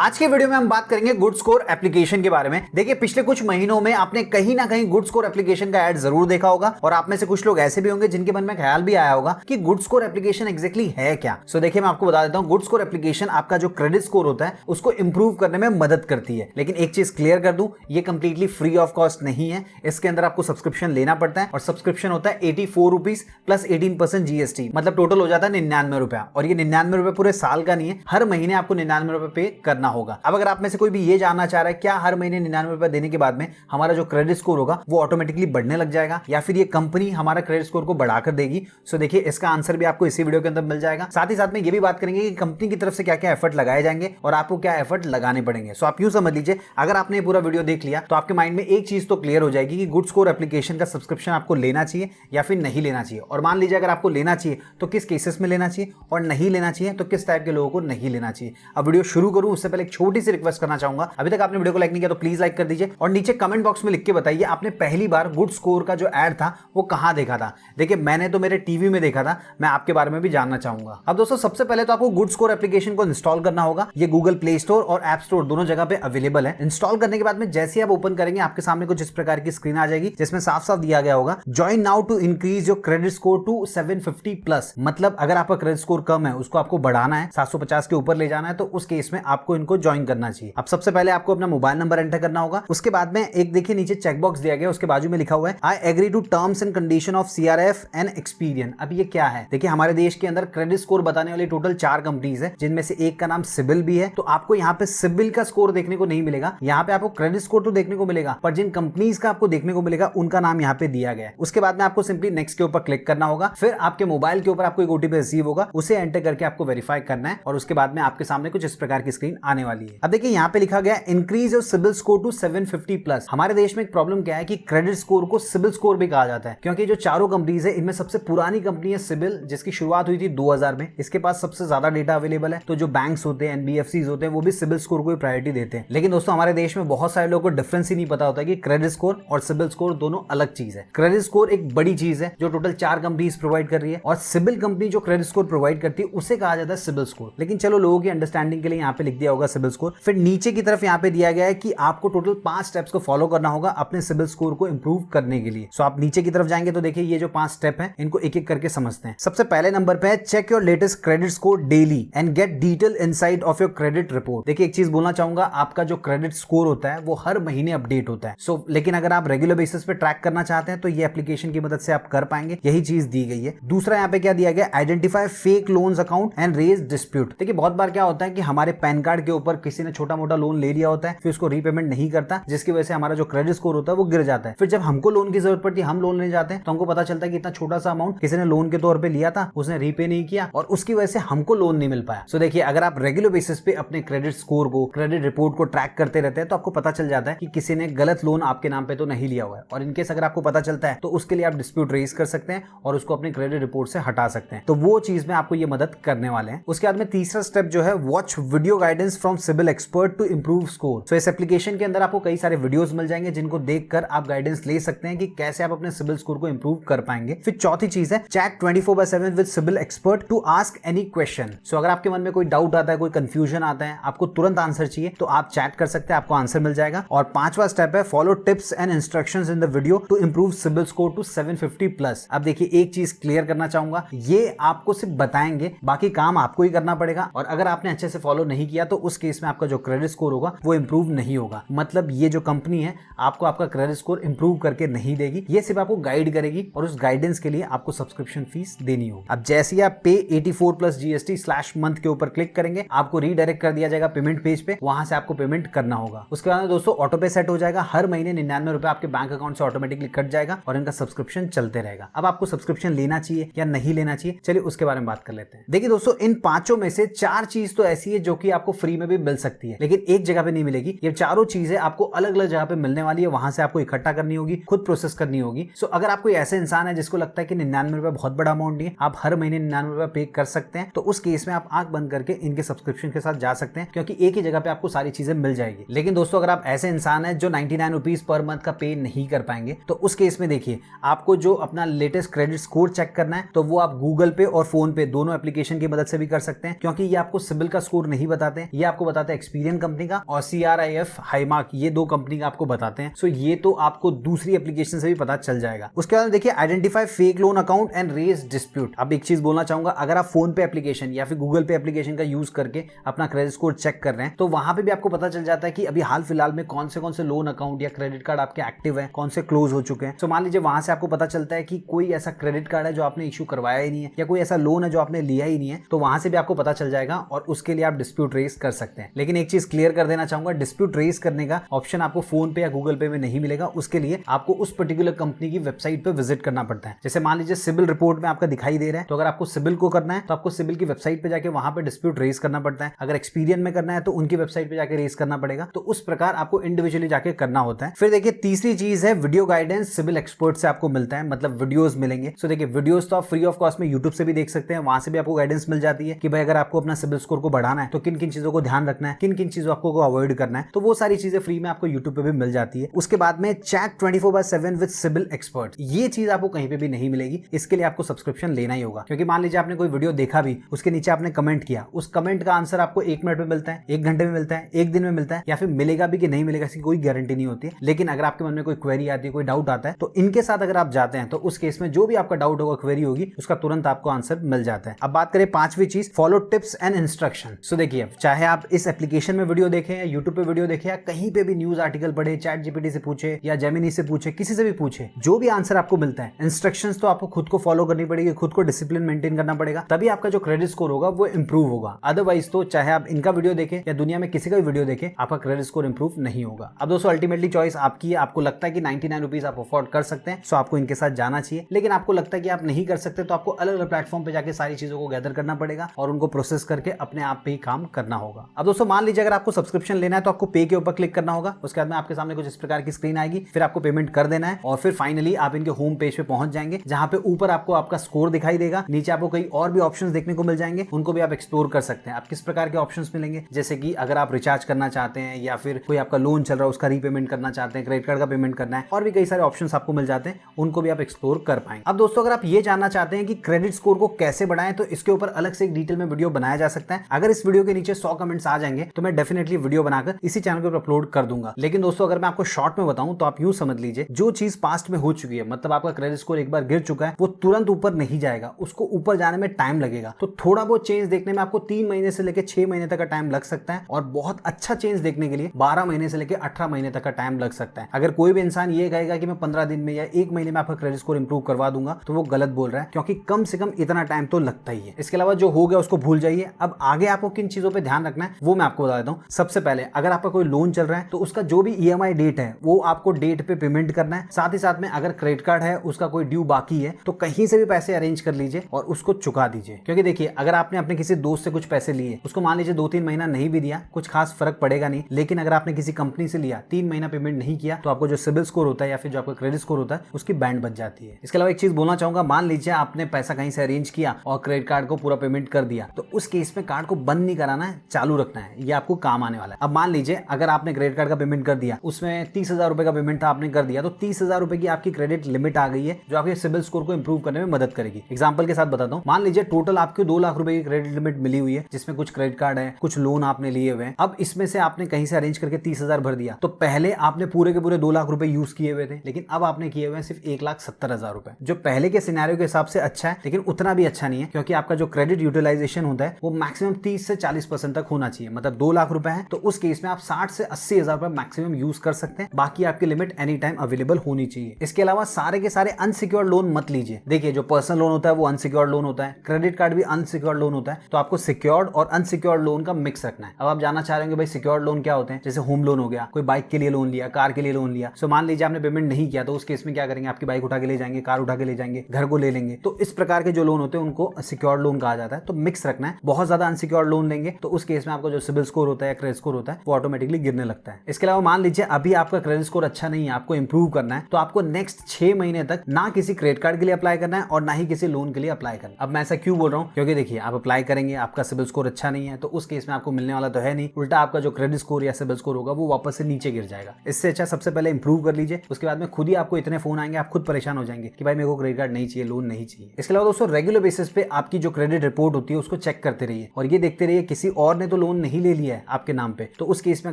आज के वीडियो में हम बात करेंगे गुड स्कोर एप्लीकेशन के बारे में। देखिए, पिछले कुछ महीनों में आपने कहीं ना कहीं गुड स्कोर एप्लीकेशन का ऐड जरूर देखा होगा और आप में से कुछ लोग ऐसे भी होंगे जिनके मन में ख्याल भी आया होगा कि गुड स्कोर एप्लीकेशन एग्जैक्टली है क्या। सो देखिए, मैं आपको बता देता हूँ, गुड स्कोर एप्लीकेशन आपका जो क्रेडिट स्कोर होता है उसको इंप्रूव करने में मदद करती है। लेकिन एक चीज क्लियर कर दूं, ये कंप्लीटली फ्री ऑफ कॉस्ट नहीं है। इसके अंदर आपको सब्सक्रिप्शन लेना पड़ता है और सब्सक्रिप्शन होता है 84 रुपीज प्लस 18% जीएसटी, मतलब टोटल हो जाता है 99 रुपया। और ये 99 रुपए पूरे साल का नहीं है, हर महीने आपको 99 रुपए पे करना होगा। अब अगर आप में से कोई भी ये जानना चाह रहा है क्या हर महीने 99 रुपए देने के बाद में हमारा जो क्रेडिट स्कोर होगा वो ऑटोमेटिकली बढ़ने लग जाएगा या फिर ये कंपनी हमारा क्रेडिट स्कोर को बढ़ाकर देगी, सो देखिए इसका आंसर भी आपको इसी वीडियो के अंदर मिल जाएगा। साथ ही साथ में ये भी बात करेंगे कि कंपनी की तरफ से क्या क्या एफर्ट लगाए जाएंगे और आपको क्या एफर्ट लगाने पड़ेंगे। सो आप यूं समझ लीजिए, अगर आपने पूरा वीडियो देख लिया तो आपके माइंड में एक चीज तो क्लियर हो जाएगी कि गुड स्कोर एप्लीकेशन का सब्सक्रिप्शन आपको लेना चाहिए या फिर नहीं लेना चाहिए। और मान लीजिए अगर आपको लेना चाहिए तो किस केसेस में लेना चाहिए और नहीं लेना चाहिए तो किस टाइप के लोगों को नहीं लेना चाहिए। अब वीडियो शुरू करूं उससे पहले एक छोटी सी रिक्वेस्ट करना चाहूंगा, अभी तक आपने वीडियो को लाइक नहीं किया तो प्लीज लाइक कर दीजिए और नीचे कमेंट बॉक्स में लिख के बताइए आपने पहली बार गुड स्कोर का जो ऐड था वो कहां देखा था। देखिए, मैंने तो मेरे टीवी में देखा था, मैं आपके बारे में भी जानना चाहूंगा। अब दोस्तों, सबसे पहले तो आपको गुड स्कोर एप्लीकेशन को इंस्टॉल करना होगा। ये गूगल प्ले स्टोर और ऐप स्टोर दोनों जगह पे अवेलेबल है। इंस्टॉल करने के बाद में जैसे ही आप ओपन करेंगे आपके सामने कुछ इस प्रकार की स्क्रीन आ जाएगी जिसमें साफ साफ दिया गया होगा, join now to increase your credit score to 750 plus. मतलब अगर आपका क्रेडिट स्कोर कम है उसको आपको बढ़ाना है, 750 के ऊपर ले जाना है, तो उस केस में आपको इनको ज्वाइन करना चाहिए। अब सबसे पहले आपको अपना मोबाइल नंबर एंटर करना होगा। उसके बाद में एक देखिए नीचे चेकबॉक्स दिया गया, उसके बाजू में लिखा हुआ है I agree to terms and condition of CRF and Experian. अब ये क्या है? देखिए, हमारे देश के अंदर क्रेडिट स्कोर बताने वाली टोटल 4 कंपनीज है, जिनमें से एक का नाम सिबिल भी है। तो आपको यहाँ पे सिबिल का स्कोर देखने को नहीं मिलेगा, यहाँ पे आपको क्रेडिट स्कोर तो देखने को मिलेगा, पर जिन कंपनीज का आपको देखने को मिलेगा उनका नाम यहाँ पे दिया गया है। उसके बाद में आपको सिंपली नेक्स्ट के ऊपर क्लिक करना होगा। फिर आपके मोबाइल के ऊपर आपको एक ओटीपी रिसीव होगा, उसे एंटर करके आपको वेरीफाई करना है और उसके बाद में आपके सामने कुछ इस प्रकार की स्क्रीन आने वाली है। अब देखिए, यहाँ पे लिखा गया increase your CIBIL score to 750 plus. हमारे देश में एक प्रॉब्लम क्या है कि क्रेडिट स्कोर को सिबिल स्कोर भी कहा जाता है, क्योंकि जो चारों कंपनीज है इनमें सबसे पुरानी कंपनी है सिबिल, जिसकी शुरुआत हुई थी 2000 में। इसके पास सबसे ज्यादा डेटा अवेलेबल है, तो जो बैंक्स होते हैं, एनबीएफसीज होते हैं, वो भी सिबिल स्कोर को प्रायोरिटी देते हैं। लेकिन दोस्तों, हमारे देश में बहुत सारे लोगों को डिफरेंस ही नहीं पता होता कि क्रेडिट स्कोर और सिबिल स्कोर दोनों अलग चीज है। क्रेडिट स्कोर एक बड़ी चीज है जो टोटल 4 कंपनीज प्रोवाइड कर रही है और सिबिल कंपनी जो क्रेडिट स्कोर प्रोवाइड करती है उसे कहा जाता है सिबिल स्कोर। लेकिन चलो, लोगों की अंडरस्टैंडिंग के लिए यहाँ पे लिख दिया होगा सिबिल स्कोर। फिर नीचे की तरफ यहाँ पे दिया गया है कि आपको टोटल 5 स्टेप्स को फॉलो करना होगा अपने सिबिल स्कोर को इंप्रूव करने के लिए। सो आप नीचे की तरफ जाएंगे तो देखिए, ये जो 5 स्टेप हैं इनको एक एक करके समझते हैं। सबसे पहले नंबर पे है check your latest credit score daily and get detail insight of your credit report. देखिए, एक चीज बोलना चाहूंगा, आपका जो क्रेडिट स्कोर होता है वो हर महीने अपडेट होता है। लेकिन अगर आप रेगुलर बेसिस पे ट्रैक करना चाहते हैं तो ये एप्लीकेशन की मदद से आप कर पाएंगे, यही चीज दी गई है। दूसरा यहाँ पे क्या दिया गया, identify fake loans account and raise dispute. देखिए, बहुत बार क्या होता है कि हमारे पैन कार्ड के ऊपर किसी ने छोटा मोटा लोन ले लिया होता है, फिर उसको रीपेमेंट नहीं करता, जिसकी वजह से हमारा जो क्रेडिट स्कोर होता है वो गिर जाता है। फिर जब हमको लोन की जरूरत पड़ती है, हम लोन लेने जाते हैं तो हमको पता चलता है कि इतना छोटा सा अमाउंट किसी ने लोन के तौर पे लिया था, उसने रीपे नहीं किया और उसकी वजह से हमको लोन नहीं मिल पाया। सो देखिए, अगर आप रेगुलर बेसिस पे अपने क्रेडिट स्कोर को, क्रेडिट रिपोर्ट को ट्रैक करते रहते हैं तो आपको पता चल जाता है कि किसी ने गलत लोन आपके नाम पे तो नहीं लिया हुआ है। और इनकेस अगर आपको पता चलता है तो उसके लिए आप डिस्प्यूट रेज कर सकते हैं और उसको अपने क्रेडिट रिपोर्ट से हटा सकते हैं। तो वो चीज में आपको ये मदद करने वाले हैं। उसके बाद में तीसरा स्टेप जो है, watch video guidance from CIBIL expert to improve score. So इस एप्लीकेशन के अंदर आपको कई सारे वीडियोस मिल जाएंगे जिनको देखकर आप गाइडेंस ले सकते हैं कि कैसे आप अपने सिबिल स्कोर को इंप्रूव कर पाएंगे। फिर चौथी चीज है chat 24/7 with CIBIL expert to ask any question. So अगर आपके मन में कोई डाउट आता है, कोई कंफ्यूजन आता है, आपको तुरंत आंसर चाहिए तो आप चैट कर सकते हैं, आपको आंसर मिल जाएगा। और पांचवा स्टेप है follow tips and instructions in the video to improve CIBIL score to 750 plus. अब देखिए, एक चीज क्लियर करना चाहूंगा, ये आपको सिर्फ बताएंगे, बाकी काम आपको ही करना पड़ेगा। और अगर आपने अच्छे से फॉलो नहीं किया तो उस केस में आपका जो क्रेडिट स्कोर होगा वो इंप्रूव नहीं होगा। मतलब ये जो कंपनी है आपको आपका क्रेडिट स्कोर इंप्रूव करके नहीं देगी, ये सिर्फ आपको गाइड करेगी और उस गाइडेंस के लिए आपको सब्सक्रिप्शन फीस देनी होगी। अब जैसे ही आप पे 84 प्लस GST/मंथ के ऊपर क्लिक करेंगे, आपको रीडायरेक्ट कर दिया जाएगा पेमेंट पेज पे, वहां से आपको पेमेंट करना होगा। उसके बाद दोस्तों ऑटो पे सेट हो जाएगा, हर महीने 99 रुपए आपके बैंक अकाउंट से ऑटोमेटिकली कट जाएगा और इनका सब्सक्रिप्शन चलते रहेगा। अब आपको सब्सक्रिप्शन लेना चाहिए या नहीं लेना चाहिए, चलिए उसके बारे में बात कर लेते हैं। देखिए दोस्तों, इन पांचों में से 4 चीज तो ऐसी है जो कि आपको फ्री में भी मिल सकती है, लेकिन एक जगह पे नहीं मिलेगी। ये चारों चीजें आपको अलग अलग जगह पे मिलने वाली है, वहां से आपको इकट्ठा करनी होगी, खुद प्रोसेस करनी होगी। सो अगर आप कोई ऐसे इंसान है जिसको लगता है कि 99 रुपए बहुत बड़ा अमाउंट नहीं है, आप हर महीने 99 रुपए पे कर सकते हैं, तो उस केस में आप आंख बंद करके इनके सब्सक्रिप्शन के साथ जा सकते हैं, क्योंकि एक ही जगह पे आपको सारी चीजें मिल जाएगी। लेकिन दोस्तों, अगर आप ऐसे इंसान है जो 99 रुपीज पर मंथ का पे नहीं कर पाएंगे, तो उस केस में देखिए, आपको जो अपना लेटेस्ट क्रेडिट स्कोर चेक करना है तो वो आप गूगल पे और फोन पे दोनों एप्लीकेशन की मदद से भी कर सकते हैं, क्योंकि ये आपको सिबिल का स्कोर नहीं बताते हैं, ये आपको बताते हैं एक्सपीरियन कंपनी का, और CRIF हाईमार्क, ये दो कंपनी का आपको बताते हैं। सो ये तो आपको दूसरी एप्लीकेशन से भी पता चल जाएगा। उसके बाद देखिए identify fake loan account and raise dispute. अब एक चीज बोलना चाहूंगा, अगर आप फोन पे एप्लीकेशन या फिर गूगल पे एप्लीकेशन का यूज करके अपना क्रेडिट स्कोर चेक कर रहे हैं, तो वहां पे भी आपको पता चल जाता है कि अभी हाल फिलहाल में कौन से लोन अकाउंट या क्रेडिट कार्ड आपके एक्टिव है, कौन से क्लोज हो चुके हैं। तो मान लीजिए वहां से आपको पता चलता है कि कोई ऐसा क्रेडिट कार्ड है जो आपने इशू करवाया ही नहीं है, या कोई ऐसा लोन है जो आपने लिया ही नहीं है, तो वहां से भी आपको पता चल जाएगा और उसके लिए आप डिस्प्यूट रेज कर सकते हैं। लेकिन एक चीज क्लियर कर देना चाहूंगा, डिस्प्यूट रेज करने का ऑप्शन आपको फोन पे या गूगल पे में नहीं मिलेगा। उसके लिए आपको उस पर्टिकुलर कंपनी की वेबसाइट पे विजिट करना पड़ता है। जैसे मान लीजिए सिबिल रिपोर्ट में आपका दिखाई दे रहा है, तो अगर आपको सिबिल को करना है तो आपको सिबिल की वेबसाइट पे जाके वहां पे डिस्प्यूट रेज करना पड़ता है। अगर एक्सपीरियन में करना है तो उनकी वेबसाइट पे जाके रेज करना पड़ेगा। तो उस प्रकार आपको इंडिविजुअली जाके करना होता है। फिर देखिए तीसरी चीज है वीडियो गाइडेंस सिबिल एक्सपर्ट से आपको मिलता है, मतलब वीडियोस मिलेंगे। सो देखिए वीडियोस तो आप फ्री ऑफ कॉस्ट में यूट्यूब से भी देख सकते हैं, वहां से भी आपको गाइडेंस मिल जाती है कि भाई अगर आपको अपना सिबिल स्कोर को बढ़ाना है तो किन किन चीजों को ध्यान रखना है, किन किन चीजों को अवॉइड करना है, तो वो सारी चीजें फ्री में आपको यूट्यूब पे भी मिल जाती है। उसके बाद में चैट 24/7 विद सिबिल एक्सपर्ट, ये चीज आपको कहीं पे भी नहीं मिलेगी। इसके लिए आपको सब्सक्रिप्शन लेना ही होगा, क्योंकि मान लीजिए आपने कोई वीडियो देखा भी, उसके नीचे आपने कमेंट किया, उस कमेंट का आंसर आपको 1 मिनट में मिलता है, 1 घंटे में मिलता है, 1 दिन में मिलता है, या फिर मिलेगा भी कि नहीं मिलेगा इसकी कोई गारंटी नहीं होती है। लेकिन अगर आपके मन में कोई क्वेरी आती है, कोई डाउट आता है, तो इनके साथ अगर आप जाते हैं तो उस केस में जो भी आपका डाउट होगा, क्वेरी होगी, उसका तुरंत आपको आंसर मिल जाता है। अब बात करें पांचवी चीज, फॉलो टिप्स एंड इंस्ट्रक्शन। सो देखिए चाहे आप इस एप्लीकेशन में वीडियो देखें या यूट्यूब पे वीडियो देखें या कहीं पे भी न्यूज आर्टिकल पढ़े, चैट जीपीटी से पूछे या जेमिनी से पूछे, किसी से भी पूछे, जो भी आंसर आपको मिलता है, इंस्ट्रक्शंस तो आपको खुद को फॉलो करनी पड़ेगी, खुद को डिसिप्लिन मेंटेन करना पड़ेगा, तभी आपका जो क्रेडिट स्कोर होगा वो इंप्रूव होगा। अदरवाइज तो चाहे आप इनका वीडियो देखें या दुनिया में किसी का भी वीडियो देखें, आपका क्रेडिट स्कोर इंप्रूव नहीं होगा। अब दोस्तों अल्टीमेटली चॉइस आपकी है, आपको लगता है कि 99 रुपीज आप अफोर्ड कर सकते हैं, सो आपको इनके साथ जाना चाहिए। लेकिन आपको लगता है कि आप नहीं कर सकते, तो आपको अलग अलग प्लेटफॉर्म पे जाके सारी चीजों को गैदर करना पड़ेगा और उनको प्रोसेस करके अपने आप पे ही काम करना होगा। अब दोस्तों मान लीजिए अगर आपको सब्सक्रिप्शन लेना है तो आपको पे के ऊपर क्लिक करना होगा। उसके बाद में आपके सामने कुछ इस प्रकार की स्क्रीन आएगी, फिर आपको पेमेंट कर देना है और फिर फाइनली आप इनके होम पेज पे पहुंच जाएंगे, जहां पे ऊपर आपको आपका स्कोर दिखाई देगा, नीचे आपको कई और भी ऑप्शंस देखने को मिल जाएंगे, उनको भी आप एक्सप्लोर कर सकते हैं। आप किस प्रकार के ऑप्शंस मिलेंगे, जैसे कि अगर आप रिचार्ज करना चाहते हैं या फिर कोई आपका लोन चल रहा है उसका रीपेमेंट करना चाहते हैं, क्रेडिट कार्ड का पेमेंट करना है, और भी कई सारे ऑप्शंस आपको मिल जाते हैं, उनको भी आप एक्सप्लोर कर पाएंगे। अब दोस्तों अगर आप ये जानना चाहते हैं कि क्रेडिट स्कोर को कैसे बढ़ाएं, तो इसके ऊपर अलग से एक डिटेल में वीडियो बनाया जा सकता है। अगर इस वीडियो के नीचे 100 कमेंट्स आ जाएंगे तो मैं डेफिनेटली वीडियो बनाकर इसी चैनल के ऊपर अपलोड कर दूंगा। लेकिन दोस्तों अगर मैं आपको शॉर्ट में बताऊं तो आप यूं समझ लीजिए, जो चीज पास्ट में हो चुकी है, मतलब आपका क्रेडिट स्कोर एक बार गिर चुका है, वो तुरंत ऊपर नहीं जाएगा, उसको ऊपर जाने में टाइम लगेगा। तो थोड़ा बहुत चेंज देखने में आपको 3 महीने से लेकर 6 महीने तक का टाइम लग सकता है, और बहुत अच्छा चेंज देखने के लिए 12 महीने से लेकर 18 महीने तक का टाइम लग सकता है। अगर कोई भी इंसान ये कहेगा कि मैं 15 दिन में या 1 महीने में आपका क्रेडिट स्कोर इंप्रूव करवा दूंगा, तो वो गलत बोल रहा है, क्योंकि कम से कम इतना टाइम तो लगता ही है। इसके अलावा जो हो गया उसको भूल जाइए। अब आगे आपको किन चीजों पे ध्यान रखना है वो मैं आपको बता देता हूं। सबसे पहले अगर आपका कोई लोन चल रहा है तो उसका जो भी EMI डेट है वो आपको डेट पे पेमेंट करना है। साथ ही साथ में अगर क्रेडिट कार्ड है उसका कोई ड्यू बाकी है तो कहीं से भी पैसे अरेंज कर लीजिए और उसको चुका दीजिए। क्योंकि देखिए अगर आपने अपने किसी दोस्त से कुछ पैसे लिए, उसको मान लीजिए 2-3 महीना नहीं भी दिया, कुछ खास फर्क पड़ेगा नहीं। लेकिन अगर आपने किसी कंपनी से लिया, 3 महीना पेमेंट नहीं किया, तो आपको जो सिबिल स्कोर होता है या फिर जो आपका क्रेडिट स्कोर होता है उसकी बैंड बच जाती है। इसके अलावा एक चीज बोलना चाहूंगा, मान लीजिए आपने पैसा कहीं से अरेंज किया और क्रेडिट कार्ड को पूरा पेमेंट कर दिया, तो उस केस में कार्ड को बंद नहीं कराना है, चालू रखना है। ये आपको काम आने वाला है। अब मान लीजिए अगर आपने क्रेडिट कार्ड का पेमेंट कर दिया, उसमें 30,000 रुपए का पेमेंट था, आपने कर दिया, तो 30,000 रुपए की आपकी क्रेडिट लिमिट आ गई है, जो आपके सिबिल स्कोर को इंप्रूव करने में मदद करेगी। एग्जांपल के साथ बताता हूं, मान लीजिए टोटल आपको 2 लाख रुपए की क्रेडिट लिमिट मिली हुई है, जिसमें कुछ क्रेडिट कार्ड है, कुछ लोन आपने लिए हुए हैं। अब इसमें से आपने कहीं से अरेंज करके 30,000 भर दिया, तो पहले आपने पूरे के पूरे 2 लाख रुपए यूज किए हुए थे, लेकिन अब आपने किए हुए हैं सिर्फ 1,70,000 रुपए, जो पहले के सिनेरियो के हिसाब से अच्छा है, लेकिन उतना भी अच्छा नहीं है, क्योंकि आपका जो क्रेडिट यूटिलाइजेशन होता है वो मैक्सिमम 30 से 40% तक होना चाहिए। मतलब 2 लाख रुपए है तो उस केस में आप 60 से 80,000 रुपए मैक्सिमम यूज कर सकते हैं। बाकी आपकी लिमिट एनी टाइम अवेलेबल होनी चाहिए। इसके अलावा सारे के सारे अनसिक्योर्ड लोन मत लीजिए। देखिए जो पर्सनल लोन होता है वो अनसिक्योर्ड लोन होता है, क्रेडिट कार्ड भी अनसिक्योर्ड लोन होता है, तो आपको सिक्योर्ड और अनसिक्योर्ड लोन का मिक्स रखना है। अब आप जानना चाह रहे होंगे भाई सिक्योर्ड लोन क्या होते हैं, जैसे होम लोन हो गया, कोई बाइक के लिए लोन लिया, कार के लिए लोन लिया। सो मान लीजिए आपने पेमेंट नहीं किया, तो उस केस में क्या करेंगे, आपकी बाइक उठा के ले जाएंगे, कार उठा के ले जाएंगे, घर को ले लेंगे। तो इस प्रकार के जो लोन होते हैं उनको सिक्योर्ड लोन कहा जाता है। तो मिक्स रखना है। बहुत ज्यादा अनसिक्योर्ड लोन लेंगे तो उस केस में आपका जो सिबिल स्कोर होता है, क्रेडिट स्कोर होता है, वो ऑटोमेटिकली गिरने लगता है। इसके अलावा मान लीजिए अभी आपका क्रेडिट स्कोर अच्छा नहीं है, आपको इंप्रूव करना है, तो आपको नेक्स्ट 6 महीने तक ना किसी क्रेडिट कार्ड के लिए अप्लाई करना है और ना ही किसी लोन के लिए अप्लाई करना है। अब मैं ऐसा क्यों बोल रहा हूँ, क्योंकि देखिए आप अप्लाई करेंगे, आपका सिबिल स्कोर अच्छा नहीं है, तो उस केस में आपको मिलने वाला तो है नहीं, उल्टा आपका जो क्रेडिट स्कोर या सिबिल स्कोर होगा वो वापस से नीचे गिर जाएगा। इससे अच्छा सबसे पहले इंप्रूव कर लीजिए। उसके बाद में खुद ही आपको इतने फोन आएंगे, आप खुद परेशान हो जाएंगे कि भाई मेरे को क्रेडिट कार्ड नहीं चाहिए, लोन नहीं चाहिए। इसके अलावा दोस्तों रेगुलर बेसिस पे आपकी जो क्रेडिट रिपोर्ट होती है उसको चेक करते रहिए और ये देखते रहिए किसी और ने तो लोन नहीं ले लिया है आपके नाम पे, तो उस केस में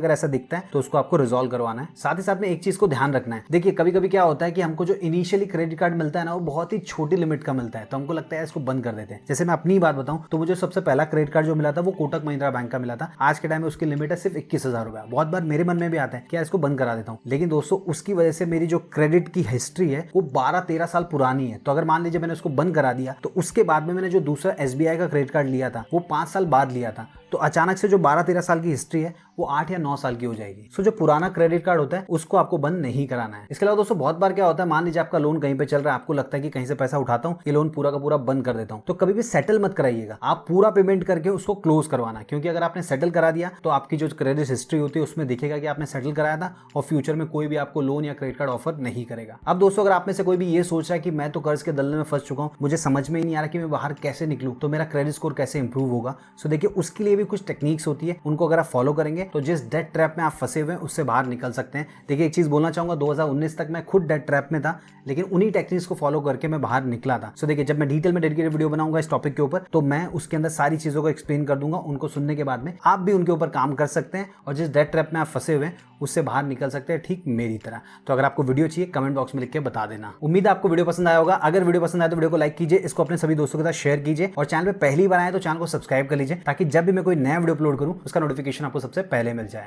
अगर ऐसा दिखता है तो उसको आपको रिजॉल्व करवाना है। साथ ही साथ में एक चीज को ध्यान रखना है, देखिए कभी कभी क्या होता है कि हमको जो इनिशियली क्रेडिट कार्ड मिलता है ना वो बहुत ही छोटी लिमिट का मिलता है, तो हमको लगता है इसको बंद कर देते हैं। जैसे मैं अपनी बात बताऊं तो मुझे सबसे पहला क्रेडिट कार्ड जो मिला था वो कोटक महिंद्रा बैंक का मिला था। आज के टाइम में उसकी लिमिट है सिर्फ 21,000 रुपया। बहुत बार मेरे मन में भी आता है कि यार इसको बंद करा देता हूँ, लेकिन दोस्तों उसकी वजह से मेरी जो क्रेडिट की हिस्ट्री है वो 12-13 साल पुरानी है। तो अगर मान लीजिए मैंने उसको बंद करा दिया तो उसके बाद में मैंने जो दूसरा SBI का क्रेडिट कार्ड लिया था वो 5 साल बाद लिया था, तो अचानक से जो 12-13 साल की हिस्ट्री है वो 8 या 9 साल की हो जाएगी। सो जो पुराना क्रेडिट कार्ड होता है उसको आपको बंद नहीं कराना है। इसके अलावा दोस्तों बहुत बार क्या होता है, मान लीजिए आपका लोन कहीं पे चल रहा है, आपको लगता है कि कहीं से पैसा उठाता हूँ, ये लोन पूरा का पूरा बंद कर देता हूँ, तो कभी भी सेटल मत कराइएगा, आप पूरा पेमेंट करके उसको क्लोज करवाना। क्योंकि अगर आपने सेटल करा दिया तो आपकी जो क्रेडिट हिस्ट्री होती है उसमें दिखेगा कि आपने सेटल कराया था और फ्यूचर में कोई भी आपको लोन या क्रेडिट कार्ड ऑफर नहीं करेगा। अब दोस्तों अगर आप में से कोई भी ये सोच रहा है कि मैं तो कर्ज के दलदल में फंस चुका हूँ, मुझे समझ में ही नहीं आ रहा कि मैं बाहर कैसे निकलूं, तो मेरा क्रेडिट स्कोर कैसे इंप्रूव होगा, सो देखिए उसके लिए भी कुछ टेक्निक्स होती है, उनको अगर आप फॉलो करेंगे तो जिस डेट ट्रैप में आप फंसे हुए हैं उससे बाहर निकल सकते हैं। देखिए एक चीज बोलना चाहूंगा, 2019 तक मैं खुद डेट ट्रैप में था, लेकिन उन्हीं टेक्निक्स को फॉलो करके मैं बाहर निकला था। सो देखिए जब मैं डिटेल में डेडिकेटेड वीडियो बनाऊंगा इस टॉपिक के ऊपर तो मैं उसके अंदर सारी चीजों को एक्सप्लेन कर दूंगा। उनको सुनने के बाद में आप भी उनके ऊपर काम कर सकते हैं और जिस डेट ट्रैप में आप फंसे हुए हैं उससे बाहर निकल सकते हैं, ठीक मेरी तरह। तो अगर आपको वीडियो चाहिए कमेंट बॉक्स में लिख के बता देना। उम्मीद है आपको वीडियो पसंद आया होगा। अगर वीडियो पसंद आए तो वीडियो को लाइक कीजिए, इसको अपने सभी दोस्तों के साथ शेयर कीजिए और चैनल पे पहली बार आए तो चैनल को सब्सक्राइब कर लीजिए ताकि जब भी मैं कोई नया वीडियो अपलोड करूं उसका नोटिफिकेशन आपको सबसे पहले मिल जाए।